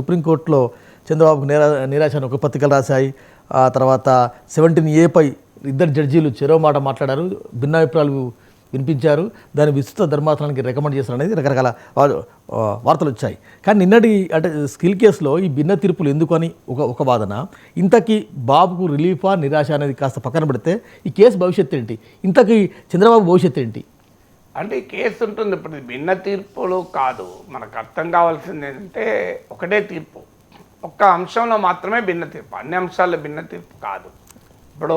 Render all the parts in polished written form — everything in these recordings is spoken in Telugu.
సుప్రీంకోర్టులో చంద్రబాబుకు నిరాశ అని ఒక పత్రికలు రాశాయి. ఆ తర్వాత 17A ఇద్దరు జడ్జీలు చెరో మాట మాట్లాడారు, భిన్నాభిప్రాయాలు వినిపించారు, దాని విస్తృత ధర్మాసనానికి రికమెండ్ చేశారు అనేది రకరకాల వార్తలు వచ్చాయి. కానీ నిన్నటి అంటే స్కిల్ కేసులో ఈ భిన్న తీర్పులు ఎందుకు అని ఒక వాదన. ఇంతకీ బాబుకు రిలీఫా నిరాశ అనేది కాస్త పక్కన పెడితే ఈ కేసు భవిష్యత్తు ఏంటి, ఇంతకీ చంద్రబాబు భవిష్యత్తు ఏంటి? అంటే ఈ కేసు ఉంటుంది. ఇప్పుడు భిన్న తీర్పులు కాదు, మనకు అర్థం కావాల్సింది ఏంటంటే ఒకటే తీర్పు, ఒక్క అంశంలో మాత్రమే భిన్న తీర్పు, అన్ని అంశాల్లో భిన్న తీర్పు కాదు. ఇప్పుడు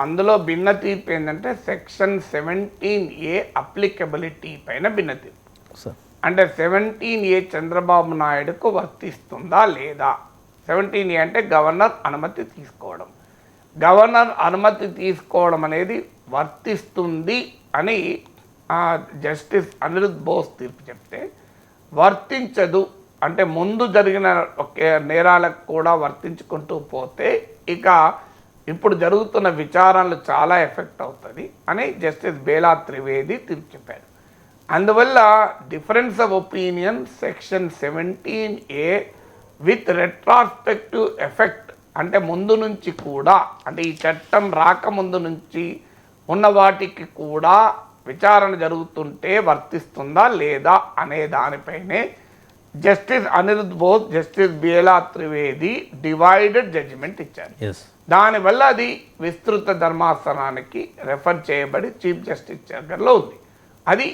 అందులో భిన్న తీర్పు ఏంటంటే సెక్షన్ 17A అప్లికబిలిటీ పైన భిన్న తీర్పు. అంటే 17A చంద్రబాబు నాయుడుకు వర్తిస్తుందా లేదా. 17A అంటే గవర్నర్ అనుమతి తీసుకోవడం. గవర్నర్ అనుమతి తీసుకోవడం అనేది వర్తిస్తుంది అని జస్టిస్ అనిరుద్ బోస్ తీర్పు చెప్తే, వర్తించదు అంటే ముందు జరిగిన నేరాలకు కూడా వర్తించుకుంటూ పోతే ఇక ఇప్పుడు జరుగుతున్న విచారణలు చాలా ఎఫెక్ట్ అవుతుంది అని జస్టిస్ బేలా త్రివేది తీర్పు చెప్పారు. అందువల్ల difference of opinion section 17A with retrospective effect అంటే ముందు నుంచి కూడా, అంటే ఈ చట్టం రాకముందు నుంచి ఉన్న వాటికి కూడా విచారణ జరుగుతుంటే వర్తిస్తుందా లేదా అనే దానిపైనే justice Aniruddha Bose, justice Bela Trivedi divided judgement ఇచ్చారు. దానివల్ల అది విస్తృత ధర్మాసనానికి రెఫర్ చేయబడి చీఫ్ జస్టిస్ దగ్గరలో ఉంది. అది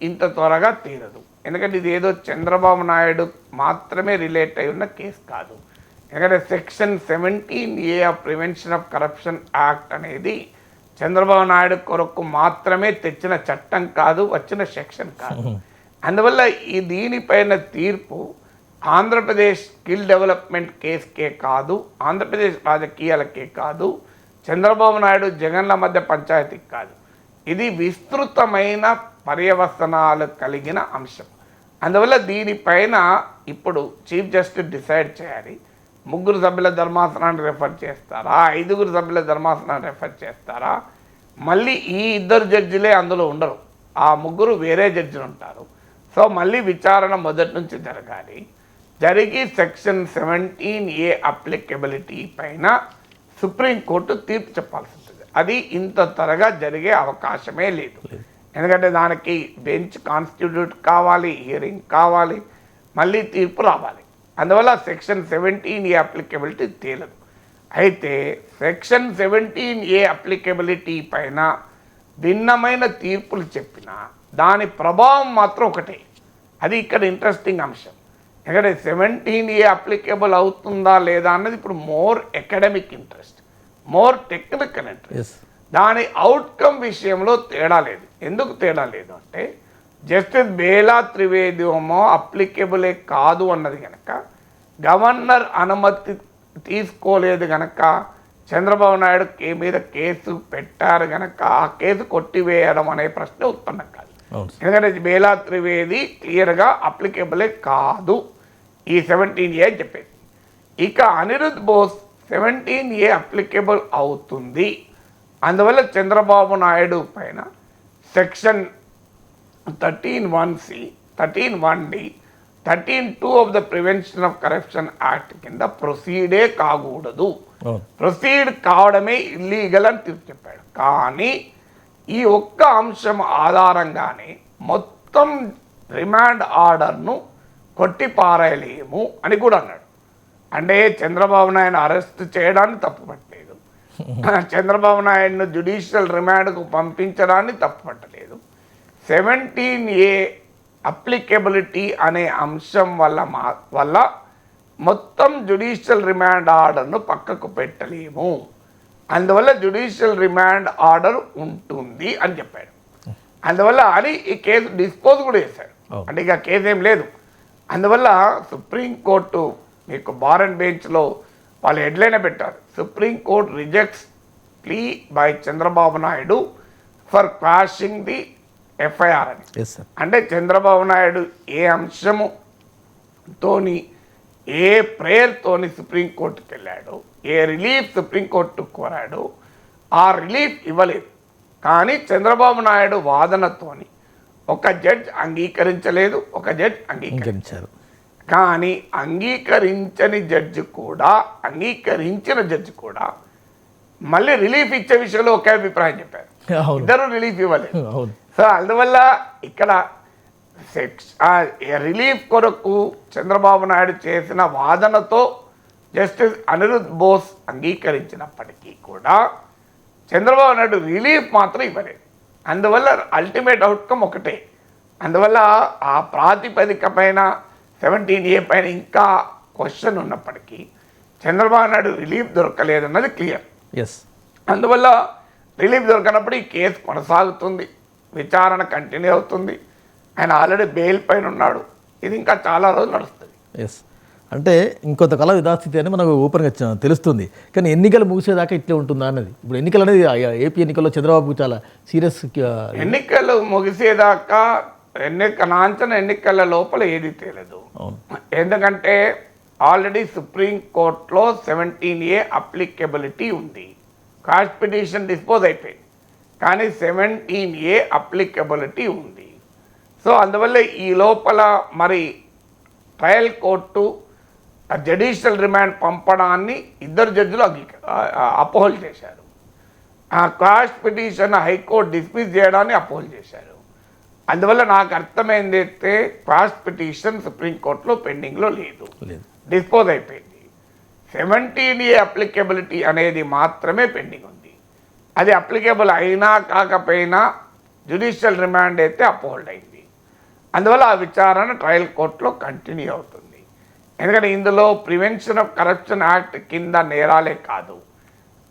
ఇంత త్వరగా తీరదు, ఎందుకంటే ఇది ఏదో చంద్రబాబు నాయుడు మాత్రమే రిలేట్ అయి ఉన్న కేసు కాదు. ఎందుకంటే section 17A of prevention of corruption act అనేది చంద్రబాబు నాయుడు కొరకు మాత్రమే తెచ్చిన చట్టం కాదు, వచ్చిన సెక్షన్ కాదు. అందువల్ల దీనిపైన తీర్పు ఆంధ్రప్రదేశ్ స్కిల్ డెవలప్మెంట్ కేసుకే కాదు, ఆంధ్రప్రదేశ్ రాజకీయాలకే కాదు, చంద్రబాబు నాయుడు జగన్ల మధ్య పంచాయతీకి కాదు, ఇది విస్తృతమైన పర్యవసనాలు కలిగిన అంశం. అందువల్ల దీనిపైన ఇప్పుడు చీఫ్ జస్టిస్ డిసైడ్ చేయాలి. 3 సభ్యుల ధర్మాసనాన్ని రెఫర్ చేస్తారా, 5 సభ్యుల ధర్మాసనాన్ని రెఫర్ చేస్తారా, మళ్ళీ ఈ 2 జడ్జిలే అందులో ఉండరు, ఆ 3 వేరే జడ్జిలు ఉంటారు. సో మళ్ళీ విచారణ మొదటి నుంచి జరిగి సెక్షన్ 17A అప్లికబిలిటీ పైన సుప్రీంకోర్టు తీర్పు చెప్పాల్సి ఉంటుంది. అది ఇంత త్వరగా జరిగే అవకాశమే లేదు, ఎందుకంటే దానికి బెంచ్ కాన్స్టిట్యూట్ కావాలి, హియరింగ్ కావాలి, మళ్ళీ తీర్పు రావాలి. అందువల్ల సెక్షన్ 17A అప్లికబిలిటీ తేలదు. అయితే సెక్షన్ 17A అప్లికబిలిటీ పైన భిన్నమైన తీర్పులు చెప్పినా దాని ప్రభావం మాత్రం ఒకటే. అది ఇక్కడ ఇంట్రెస్టింగ్ అంశం. ఎందుకంటే 17A అప్లికబుల్ అవుతుందా లేదా అన్నది ఇప్పుడు more academic interest, more technical interest. దాని అవుట్కమ్ విషయంలో తేడా లేదు. ఎందుకు తేడా లేదు అంటే జస్టిస్ బేలా త్రివేది ఏమో అప్లికబులే కాదు అన్నది కనుక, గవర్నర్ అనుమతి తీసుకోలేదు కనుక, చంద్రబాబు నాయుడు మీద కేసు పెట్టారు కనుక ఆ కేసు కొట్టివేయడం అనే ప్రశ్న ఉత్పన్నం కాదు. ఎందుకంటే బేలా త్రివేది క్లియర్గా అప్లికబులే కాదు ఈ 17A అని చెప్పేది. ఇక అనిరుద్ బోస్ 17A అప్లికబుల్ అవుతుంది, అందువల్ల చంద్రబాబు నాయుడు పైన section 13(1)C, 13(1)D, 13(2) of the prevention of corruption act కింద ప్రొసీడే కాకూడదు, ప్రొసీడ్ కావడమే ఇల్లీగల్ అని తీర్పు చెప్పాడు. కానీ ఈ ఒక్క అంశం ఆధారంగానే మొత్తం రిమాండ్ ఆర్డర్ను కొట్టిపారేయలేము అని కూడా అన్నాడు. అంటే చంద్రబాబు నాయుడు అరెస్ట్ చేయడాన్ని తప్పుపట్టలేదు, చంద్రబాబు నాయుడును జ్యుడిషియల్ రిమాండ్కు పంపించడాన్ని తప్పుపట్టలేదు. 17A అప్లికబిలిటీ అనే అంశం వల్ల మొత్తం జ్యుడిషియల్ రిమాండ్ ఆర్డర్ను పక్కకు పెట్టలేము, అందువల్ల జ్యుడిషియల్ రిమాండ్ ఆర్డర్ ఉంటుంది అని చెప్పాడు. అందువల్ల అని ఈ కేసు డిస్పోజ్ కూడా చేశాడు. అంటే ఇక కేసు ఏం లేదు. అందువల్ల సుప్రీంకోర్టు మీకు బార్ అండ్ బెంచ్లో వాళ్ళు హెడ్లైన్ పెట్టారు, supreme court rejects plea by Chandrababu Naidu for quashing the FIR అని. అంటే చంద్రబాబు నాయుడు ఏ అంశముతోని ఏ ప్రేయర్తోని సుప్రీంకోర్టుకి వెళ్ళాడు, ఏ రిలీఫ్ సుప్రీంకోర్టు కోరాడు, ఆ రిలీఫ్ ఇవ్వలేదు. కానీ చంద్రబాబు నాయుడు వాదనతోని ఒక జడ్జ్ అంగీకరించలేదు, ఒక జడ్జ్ అంగీకరించారు. కానీ అంగీకరించిన జడ్జి కూడా మళ్ళీ రిలీఫ్ ఇచ్చే విషయంలో ఒకే అభిప్రాయం చెప్పారు. అవును ఇద్దరు రిలీఫ్ ఇవ్వలేదు. అవును సో అందువల్ల ఇక్కడ రిలీఫ్ కొరకు చంద్రబాబు నాయుడు చేసిన వాదనతో జస్టిస్ అనిరుద్ బోస్ అంగీకరించినప్పటికీ కూడా చంద్రబాబు నాయుడు రిలీఫ్ మాత్రం ఇవ్వలేదు. అందువల్ల అల్టిమేట్ అవుట్కమ్ ఒకటే. అందువల్ల ఆ ప్రాతిపదిక పైన 17A పైన ఇంకా క్వశ్చన్ ఉన్నప్పటికీ చంద్రబాబు నాయుడు రిలీఫ్ దొరకలేదన్నది క్లియర్. ఎస్ అందువల్ల రిలీఫ్ దొరకనప్పుడు ఈ కేసు కొనసాగుతుంది, విచారణ కంటిన్యూ అవుతుంది. ఆయన ఆల్రెడీ బెయిల్ పైన ఉన్నాడు. ఇది ఇంకా చాలా రోజులు నడుస్తుంది. ఎస్ అంటే ఇంకొంతకాలం యథాస్థితి అని మనకు ఓపెన్గా తెలుస్తుంది. కానీ ఎన్నికలు ముగిసేదాకా ఇట్లే ఉంటుందా అన్నది. ఇప్పుడు ఎన్నికలు అనేది ఏపీ ఎన్నికల్లో చంద్రబాబు చాలా సీరియస్. ఎన్నికలు ముగిసేదాకా ఎన్నికల లోపల ఏది తేలదు. ఎందుకంటే ఆల్రెడీ సుప్రీంకోర్టులో 17A అప్లికబిలిటీ ఉంది. కాస్ట్ పిటిషన్ డిస్పోజ్ అయిపోయింది, కానీ 17A అప్లికబిలిటీ ఉంది. సో అందువల్ల ఈ లోపల మరి ట్రయల్ కోర్టు జుడిషియల్ రిమాండ్ పంపడాన్ని ఇద్దరు జడ్జిలు అపోహల్ చేశారు. ఆ కాస్ట్ పిటిషన్ హైకోర్టు డిస్మిస్ చేయడాన్ని అపోహల్ చేశారు. అందువల్ల నాకు అర్థమైంది అయితే కాస్ట్ పిటిషన్ సుప్రీంకోర్టులో పెండింగ్లో లేదు, డిస్పోజ్ అయిపోయింది. 17A అప్లికబిలిటీ అనేది మాత్రమే పెండింగ్ ఉంది. అది అప్లికేబుల్ అయినా కాకపోయినా జ్యుడిషియల్ రిమాండ్ అయితే అప్హోల్డ్ అయింది. అందువల్ల ఆ విచారణ ట్రయల్ కోర్టులో కంటిన్యూ అవుతుంది. ఎందుకంటే ఇందులో ప్రివెన్షన్ ఆఫ్ కరప్షన్ యాక్ట్ కింద నేరాలే కాదు,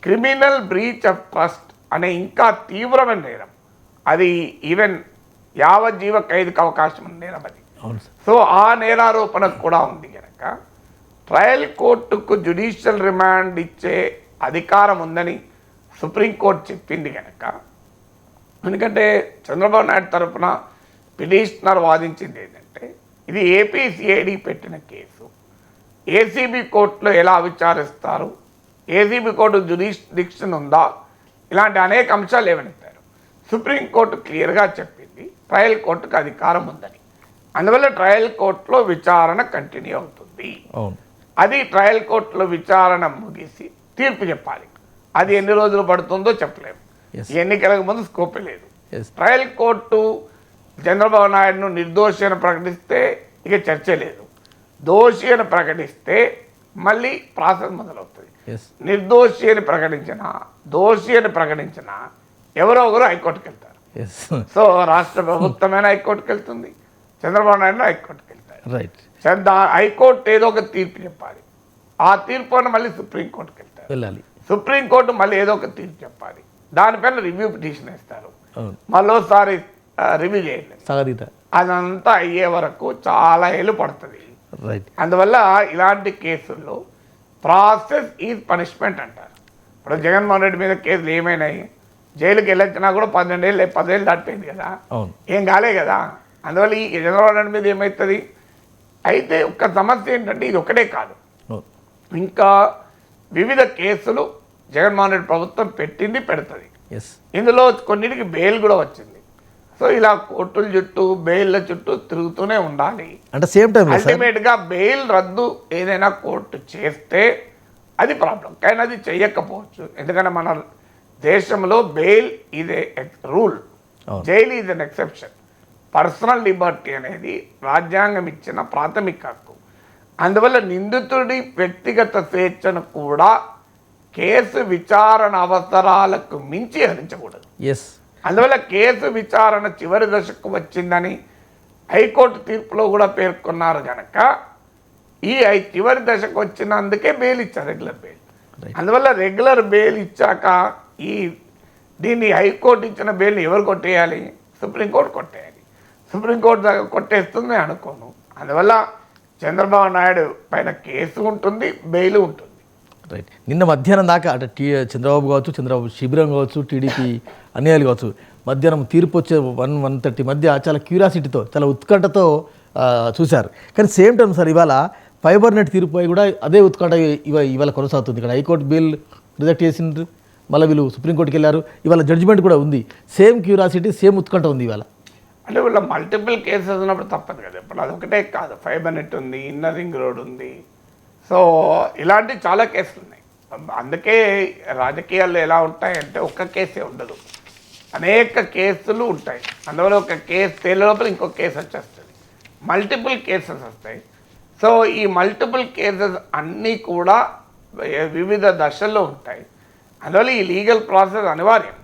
క్రిమినల్ బ్రీచ్ ఆఫ్ ట్రస్ట్ అనే ఇంకా తీవ్రమైన నేరం. అది ఈవెన్ యావజ్జీవ ఖైదుకు అవకాశం ఉన్న నేరం అది. సో ఆ నేరారోపణ కూడా ఉంది కనుక ట్రయల్ కోర్టుకు జ్యుడిషియల్ రిమాండ్ ఇచ్చే అధికారం ఉందని సుప్రీంకోర్టు చెప్పింది కనుక, ఎందుకంటే చంద్రబాబు నాయుడు తరఫున పిటిషనర్ వాదించింది ఏంటంటే ఇది ఏపీసీఐడి పెట్టిన కేసు, ఏసీబీ కోర్టులో ఎలా విచారిస్తారు, ఏసీబీ కోర్టు జ్యుడిషియల్ ఉందా, ఇలాంటి అనేక అంశాలు ఏమనిస్తారు. సుప్రీంకోర్టు క్లియర్గా చెప్పింది ట్రయల్ కోర్టుకు అధికారం ఉందని. అందువల్ల ట్రయల్ కోర్టులో విచారణ కంటిన్యూ అవుతుంది. అది ట్రయల్ కోర్టులో విచారణ ముగిసి తీర్పు చెప్పాలి. అది ఎన్ని రోజులు పడుతుందో చెప్పలేము. ఎన్నికలకు ముందు స్కోప్ లేదు. ట్రయల్ కోర్టు చంద్రబాబు నాయుడును నిర్దోషి అని ప్రకటిస్తే ఇక చర్చ లేదు, దోషి అని ప్రకటిస్తే మళ్ళీ ప్రాసెస్ మొదలవుతుంది. నిర్దోషి అని ప్రకటించిన దోషి అని ప్రకటించిన ఎవరో ఒకరు హైకోర్టుకు వెళ్తారు. సో రాష్ట్ర ప్రభుత్వమైనా హైకోర్టుకు వెళ్తుంది, చంద్రబాబు నాయుడు హైకోర్టుకు వెళ్తారు. హైకోర్టు ఏదో ఒక తీర్పు చెప్పాలి, ఆ తీర్పు మళ్ళీ సుప్రీంకోర్టుకు వెళ్తారు. సుప్రీంకోర్టు మళ్ళీ ఏదో ఒక తీర్పు చెప్పాలి, దానిపైన రివ్యూ పిటిషన్ వేస్తారు, మళ్ళీసారి రివ్యూ చేయలేదు. అదంతా అయ్యే వరకు చాలా ఏళ్ళు పడుతుంది. అందువల్ల ఇలాంటి కేసుల్లో ప్రాసెస్ ఈజ్ పనిష్మెంట్ అంటారు. ఇప్పుడు జగన్మోహన్ రెడ్డి మీద కేసులు ఏమైనాయి, జైలుకి వెళ్ళొచ్చినా కూడా 12 ఏళ్ళు 10 ఏళ్ళు దాటిపోయింది కదా, ఏం కాలే కదా. అందువల్ల ఈ చంద్రబాబు నాయుడు మీద ఏమవుతుంది. అయితే ఒక్క సమస్య ఏంటంటే ఇది ఒకటే కాదు, ఇంకా వివిధ కేసులు జగన్మోహన్ రెడ్డి ప్రభుత్వం పెట్టింది, పెడుతుంది. ఇందులో కొన్నిటికి బెయిల్ కూడా వచ్చింది. సో ఇలా కోర్టుల చుట్టూ బెయిల్ల చుట్టూ తిరుగుతూనే ఉండాలి. అంటే సేమ్ టైం అల్టిమేట్గా బెయిల్ రద్దు ఏదైనా కోర్టు చేస్తే అది ప్రాబ్లం, కానీ అది చెయ్యకపోవచ్చు. ఎందుకంటే మన దేశంలో బెయిల్ ఇది రూల్, జైలు ఇది అన్ ఎక్సెప్షన్. పర్సనల్ లిబర్టీ అనేది రాజ్యాంగం ఇచ్చిన ప్రాథమిక హక్కు. అందువల్ల నిందితుడి వ్యక్తిగత స్వేచ్ఛను కూడా కేసు విచారణ అవసరాలకు మించి హరించకూడదు. అందువల్ల కేసు విచారణ చివరి దశకు వచ్చిందని హైకోర్టు తీర్పులో కూడా పేర్కొన్నారు కనుక ఈ చివరి దశకు వచ్చినందుకే బెయిల్ ఇచ్చారు, రెగ్యులర్ బెయిల్. అందువల్ల రెగ్యులర్ బెయిల్ ఇచ్చాక దీన్ని హైకోర్టు ఇచ్చిన బెయిల్ని ఎవరు కొట్టేయాలి, సుప్రీంకోర్టు కొట్టేయాలి. సుప్రీంకోర్టు దాకా కొట్టేస్తుంది అనుకోను. అందువల్ల చంద్రబాబు నాయుడు పైన కేసు ఉంటుంది, బెయిల్ ఉంటుంది. రైట్. నిన్న మధ్యాహ్నం దాకా అంటే చంద్రబాబు కావచ్చు, చంద్రబాబు శిబిరం కావచ్చు, టీడీపీ అన్యాయాలు కావచ్చు, మధ్యాహ్నం తీర్పు వచ్చే 1-1:30 మధ్య చాలా క్యూరియాసిటీతో, చాలా ఉత్కంఠతో చూశారు. కానీ సేమ్ టైం సార్ ఇవాళ ఫైబర్ నెట్ తీర్పు కూడా అదే ఉత్కంఠ ఇవాళ కొనసాగుతుంది. ఇక్కడ హైకోర్టు బిల్ రిజెక్ట్ చేసిండ్రు, మళ్ళీ వీళ్ళు సుప్రీంకోర్టుకి వెళ్ళారు, ఇవాళ జడ్జిమెంట్ కూడా ఉంది. సేమ్ క్యూరియాసిటీ, సేమ్ ఉత్కంఠ ఉంది ఇవాళ. అంటే వీళ్ళ మల్టిపుల్ కేసెస్ ఉన్నప్పుడు తప్పదు కదా. ఇప్పుడు అదొకటే కాదు, ఫైబర్ నెట్ ఉంది, ఇన్నర్ రింగ్ రోడ్ ఉంది, సో ఇలాంటి చాలా కేసులు ఉన్నాయి. అందుకే రాజకీయాల్లో ఎలా ఉంటాయంటే ఒక్క కేసే ఉండదు, అనేక కేసులు ఉంటాయి. అందువల్ల ఒక కేసు తేలే లోపల ఇంకో కేసు వచ్చేస్తుంది, మల్టిపుల్ కేసెస్ వస్తాయి. సో ఈ మల్టిపుల్ కేసెస్ అన్నీ కూడా వివిధ దశల్లో ఉంటాయి. అందువల్ల ఈ లీగల్ ప్రాసెస్ అనివార్యం.